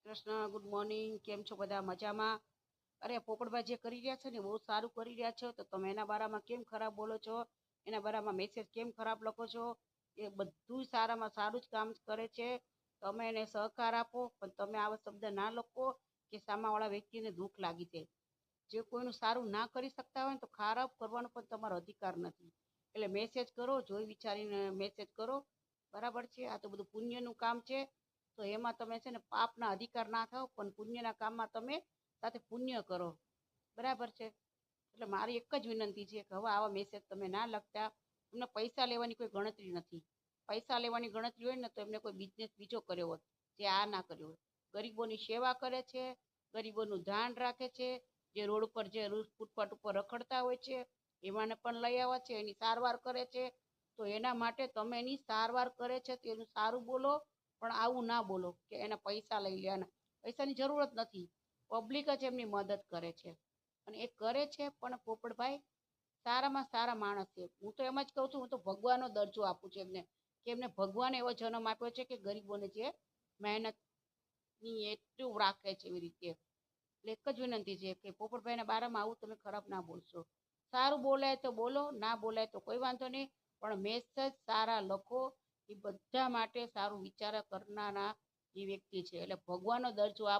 Krishna, good morning. કેમ છો બધા? મજામાં? અરે પોપટભાઈ જે કરી રહ્યા છે ને બહુ સારું કરી રહ્યા છો, તો તમે એના બારામાં કેમ ખરાબ બોલો છો? એના બારામાં મેસેજ કેમ ખરાબ લખો છો? એ બધું સારામાં સારું જ કામ કરે છે. તમે એને સહકાર આપો, પણ તમે આવા શબ્દ ના લખો કે સામાવાળા વ્યક્તિને દુઃખ લાગી જાય. જે કોઈનું સારું ના કરી શકતા હોય ને તો ખરાબ કરવાનો પણ તમારો અધિકાર નથી. એટલે મેસેજ કરો, જોઈ વિચારીને મેસેજ કરો. બરાબર છે? આ તો બધું પુણ્યનું કામ છે. તો એમાં તમે છે ને પાપના અધિકાર ના થાવ, પણ પુણ્યના કામમાં તમે સાથે પુણ્ય કરો. બરાબર છે? એટલે મારી એક જ વિનંતી છે કે હવે આવા મેસેજ તમે ના લખતા. એમને પૈસા લેવાની કોઈ ગણતરી નથી. પૈસા લેવાની ગણતરી હોય ને તો એમને કોઈ બિઝનેસ બીજો કર્યો હોત, જે આ ના કર્યો હોય. ગરીબોની સેવા કરે છે, ગરીબોનું ધ્યાન રાખે છે. જે રોડ ઉપર જે ફૂટપાથ ઉપર રખડતા હોય છે એમાંને પણ લઈ આવે છે, એની સારવાર કરે છે. તો એના માટે તમે એની સારવાર કરે છે તો એનું સારું બોલો, પણ આવું ના બોલો કે એને પૈસા લઈ લે. અને પૈસાની જરૂરત નથી, પબ્લિક જ એમની મદદ કરે છે. અને એ કરે છે, પણ પોપટભાઈ સારામાં સારા માણસ છે. હું તો એમ જ કહું છું, હું તો ભગવાનનો દરજ્જો આપું છું એમને, કે એમને ભગવાને એવો જન્મ આપ્યો છે કે ગરીબોને જે મહેનતની એટલું રાખે છે એવી રીતે. એટલે એક જ વિનંતી છે કે પોપટભાઈના બારામાં આવું તમે ખરાબ ના બોલશો. સારું બોલાય તો બોલો, ના બોલાય તો કોઈ વાંધો નહીં, પણ મેસેજ સારા લખો. એ બધા માટે સારું વિચાર કરનારા એ વ્યક્તિ છે. એટલે ભગવાનનો દરજ્જો આપ